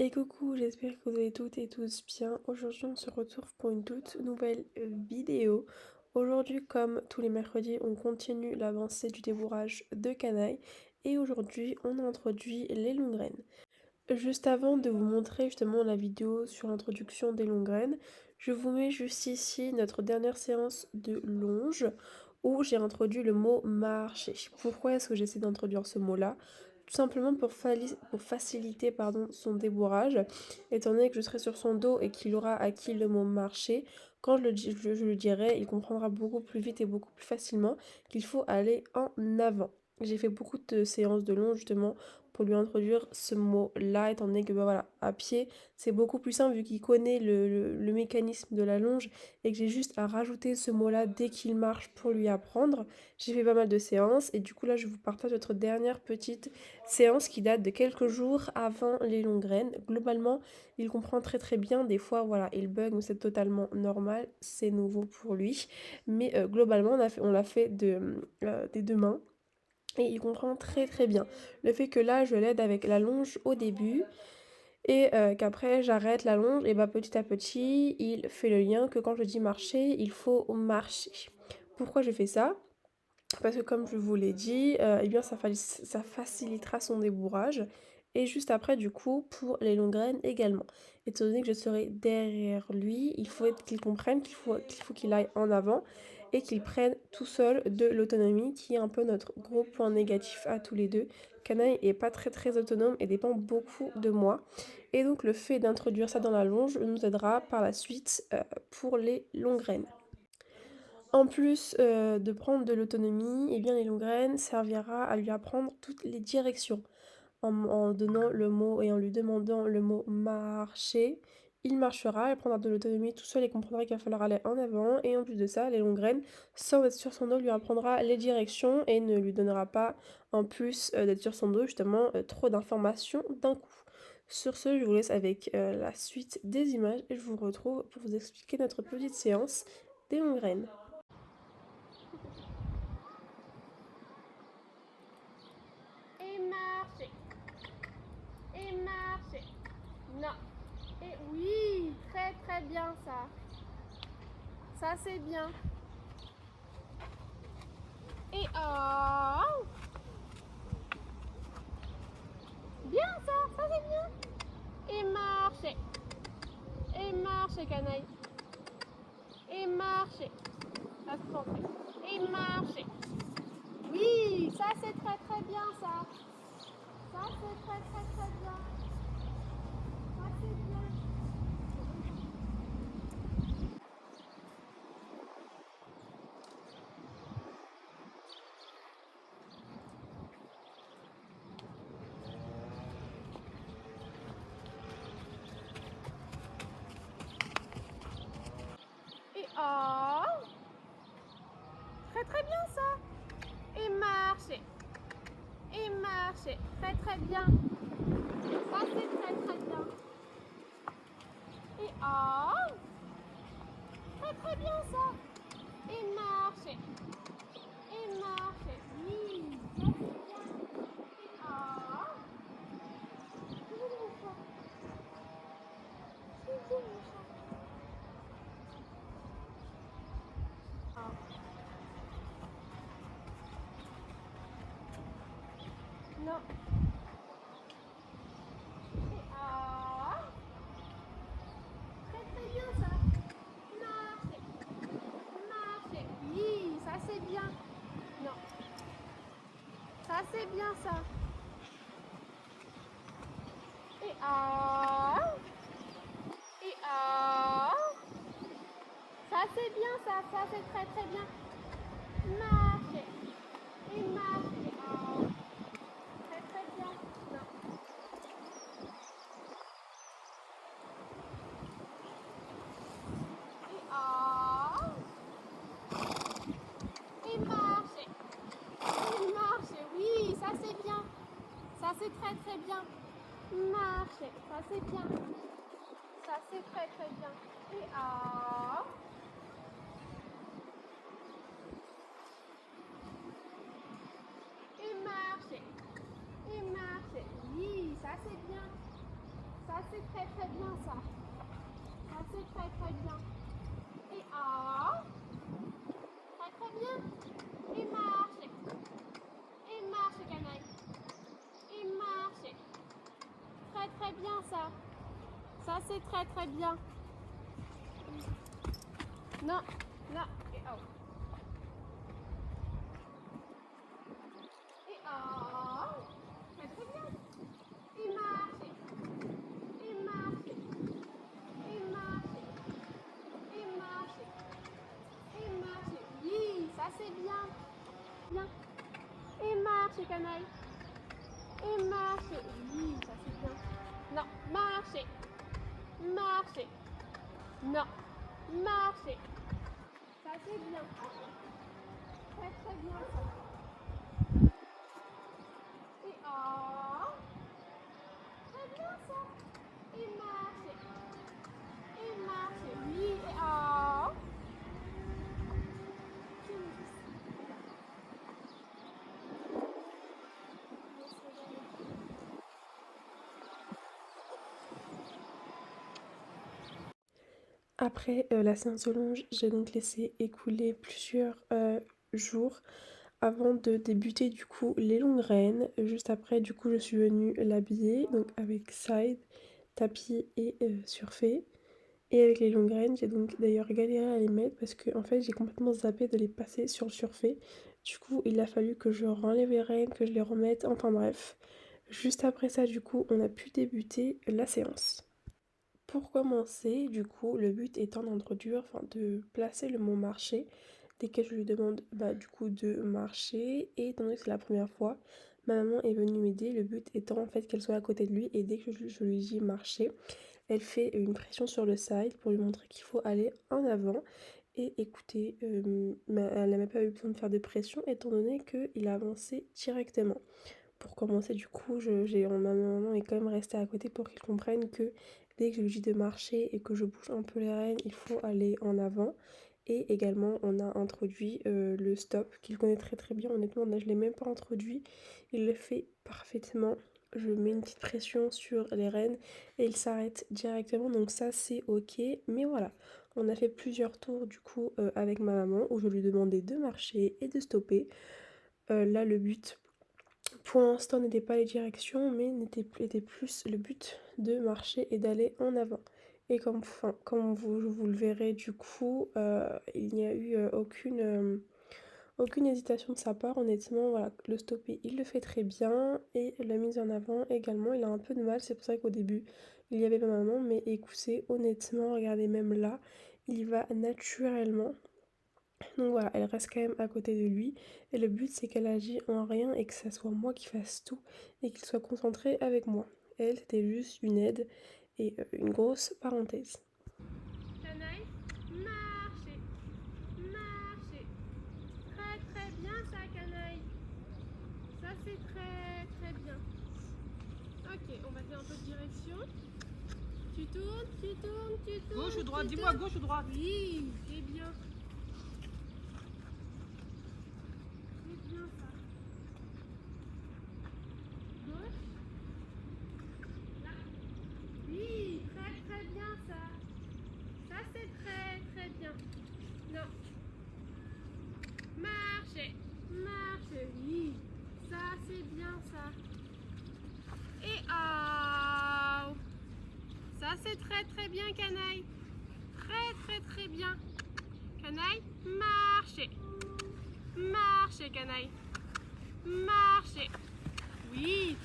Et coucou, j'espère que vous allez toutes et tous bien. Aujourd'hui, on se retrouve pour une toute nouvelle vidéo. Aujourd'hui, comme tous les mercredis, on continue l'avancée du débourrage de canaille. Et aujourd'hui, on a introduit les longues graines. Juste avant de vous montrer justement la vidéo sur l'introduction des longues graines, je vous mets juste ici notre dernière séance de longe où j'ai introduit le mot marcher. Pourquoi est-ce que j'essaie d'introduire ce mot-là? Tout simplement pour faciliter son débourrage, étant donné que je serai sur son dos et qu'il aura acquis le mot marcher, quand je le dirai, il comprendra beaucoup plus vite et beaucoup plus facilement qu'il faut aller en avant. J'ai fait beaucoup de séances de longe justement pour lui introduire ce mot-là, étant donné que bah, voilà, à pied, c'est beaucoup plus simple vu qu'il connaît le mécanisme de la longe et que j'ai juste à rajouter ce mot-là dès qu'il marche pour lui apprendre. J'ai fait pas mal de séances et du coup là je vous partage notre dernière petite séance qui date de quelques jours avant les longues graines. Globalement, il comprend très très bien. Des fois, voilà, il bug, mais c'est totalement normal. C'est nouveau pour lui. Mais globalement, on l'a fait des deux mains. Et il comprend très très bien. Le fait que là, je l'aide avec la longe au début et qu'après j'arrête la longe, et bah petit à petit, il fait le lien que quand je dis marcher, il faut marcher. Pourquoi je fais ça? Parce que comme je vous l'ai dit, eh bien ça facilitera son débourrage et juste après du coup pour les longues graines également. Étant donné que je serai derrière lui, il faut qu'il comprenne qu'il faut qu'il aille en avant et qu'il prenne tout seul de l'autonomie qui est un peu notre gros point négatif à tous les deux. Canaille est pas très très autonome et dépend beaucoup de moi. Et donc le fait d'introduire ça dans la longe nous aidera par la suite pour les longues graines. En plus de prendre de l'autonomie, eh bien les longues graines servira à lui apprendre toutes les directions. En donnant le mot et en lui demandant le mot marcher, il marchera, il prendra de l'autonomie tout seul et comprendra qu'il va falloir aller en avant. Et en plus de ça, les longues graines, sans être sur son dos, lui apprendra les directions et ne lui donnera pas, en plus d'être sur son dos, justement, trop d'informations d'un coup. Sur ce, je vous laisse avec la suite des images et je vous retrouve pour vous expliquer notre petite séance des longues graines. Et marcher. Et marcher. Non. Et oui, très très bien ça. Ça c'est bien. Et oh, bien ça c'est bien. Et marcher. Et marcher canaille. Et marcher. Ça se prend. Et marcher. Oui, ça c'est très très bien ça. Ça c'est très très très bien. Ça c'est bien. Et oh, très très bien ça. Et marcher. Et marcher. Très très bien. Ça c'est très très bien. Et oh, très très bien ça. Et marcher. Et marcher. Oui, ça c'est bien. Et oh, c'est mon chat. C'est mon chat. Oh, non. Et oh, très très bien ça. Marcher. Marcher. Oui, ça c'est bien. Non, ça c'est bien ça. Et oh, et oh, ça c'est bien ça. Ça c'est très très bien. Marcher. Et marcher. Oh, très très bien. Non. Et oh, et marcher. Et marcher. Oui, ça c'est bien. Ça c'est très très bien. Marcher. Ça c'est bien. Ça c'est très très bien. Et oh, et marcher. Et marcher. Oui, ça c'est bien. Ça c'est très très bien ça. Ça c'est très très bien. Et ah, très très bien. Et marchez. Et marchez canaille. Et marchez. Très très bien ça. Ça c'est très très bien. Non, non. Et oh. Et oh. Très très bien. Et marchez. Et marchez. Et marchez. Et marchez. Et marchez. Oui, ça c'est bien. Bien. Et marchez canaille. Et marchez. Oui, ça c'est bien. Non, marchez. Marchez. Non, marchez. Ça c'est bien. Très très bien ça. Et oh, très bien ça. Et marchez. Et marchez. Oui, et oh. Après la séance de longe, j'ai donc laissé écouler plusieurs jours avant de débuter du coup les longues reines. Juste après, du coup, je suis venue l'habiller, donc avec side, tapis et surfait. Et avec les longues reines, j'ai donc d'ailleurs galéré à les mettre parce que en fait j'ai complètement zappé de les passer sur le surfait. Du coup, il a fallu que je renlève les reines, que je les remette, enfin bref. Juste après ça, du coup, on a pu débuter la séance. Pour commencer, du coup, le but étant d'introduire, enfin de placer le mot marcher, dès que je lui demande du coup de marcher, et étant donné que c'est la première fois, ma maman est venue m'aider, le but étant en fait qu'elle soit à côté de lui, et dès que je lui dis marcher, elle fait une pression sur le side pour lui montrer qu'il faut aller en avant, et écoutez, mais elle n'a même pas eu besoin de faire de pression, étant donné qu'il a avancé directement. Pour commencer, du coup, ma maman est quand même restée à côté pour qu'il comprenne que dès que je lui dis de marcher et que je bouge un peu les rênes, il faut aller en avant. Et également, on a introduit le stop, qu'il connaît très très bien. Honnêtement, je ne l'ai même pas introduit. Il le fait parfaitement. Je mets une petite pression sur les rênes et il s'arrête directement. Donc ça, c'est ok. Mais voilà, on a fait plusieurs tours du coup avec ma maman où je lui demandais de marcher et de stopper. Là, le but pour l'instant n'était pas les directions, mais était plus le but de marcher et d'aller en avant. Et comme vous le verrez du coup, il n'y a eu aucune hésitation de sa part. Honnêtement, voilà, le stopper, il le fait très bien. Et la mise en avant également, il a un peu de mal. C'est pour ça qu'au début, il y avait ma maman. Mais écoutez, honnêtement, regardez même là, il va naturellement. Donc voilà, elle reste quand même à côté de lui. Et le but, c'est qu'elle agit en rien et que ça soit moi qui fasse tout et qu'il soit concentré avec moi. Elle, c'était juste une aide et une grosse parenthèse. Canaille, marchez. Marchez. Très très bien ça, canaille. Ça c'est très très bien. Ok, on va faire un peu de direction. Tu tournes, tu tournes, tu tournes. Gauche ou droite? Tu Dis-moi tournes. gauche ou droite? Oui, c'est bien. C'est bien ça. Gauche. Là. Oui, très très bien ça. Ça c'est très très bien. Non. Marchez. Marchez. Oui. Ça c'est bien ça. Et oh. Ça c'est très très bien, canaille. Très très très bien. Canaille, marchez. Marchez, canaille. Marchez. Oui.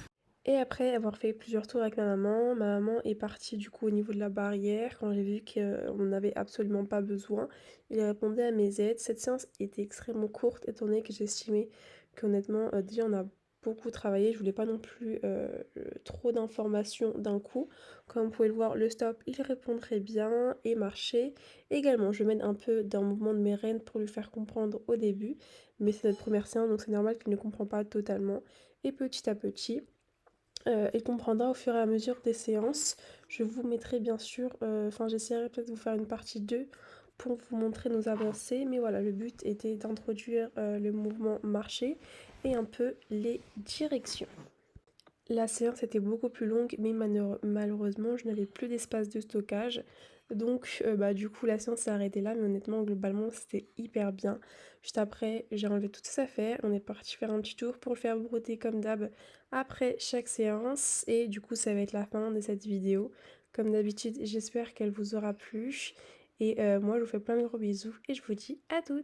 Et après avoir fait plusieurs tours avec ma maman est partie du coup au niveau de la barrière. Quand j'ai vu qu'on n'avait absolument pas besoin, il répondait à mes aides. Cette séance était extrêmement courte étant donné que j'estimais qu'honnêtement, déjà on a beaucoup travaillé. Je voulais pas non plus trop d'informations d'un coup. Comme vous pouvez le voir, le stop, il répondrait bien et marcher. Également, je mène un peu d'un mouvement de mes rênes pour lui faire comprendre au début. Mais c'est notre première séance, donc c'est normal qu'il ne comprend pas totalement. Et petit à petit, il comprendra au fur et à mesure des séances. Je vous mettrai bien sûr, j'essaierai peut-être de vous faire une partie 2 pour vous montrer nos avancées. Mais voilà, le but était d'introduire le mouvement marché et un peu les directions. La séance était beaucoup plus longue, mais malheureusement, je n'avais plus d'espace de stockage. Donc, bah, du coup, la séance s'est arrêtée là, mais honnêtement, globalement, c'était hyper bien. Juste après, j'ai enlevé toutes ses affaires, on est parti faire un petit tour pour le faire brouter comme d'hab après chaque séance. Et du coup, ça va être la fin de cette vidéo. Comme d'habitude, j'espère qu'elle vous aura plu. Et moi, je vous fais plein de gros bisous et je vous dis à toutes.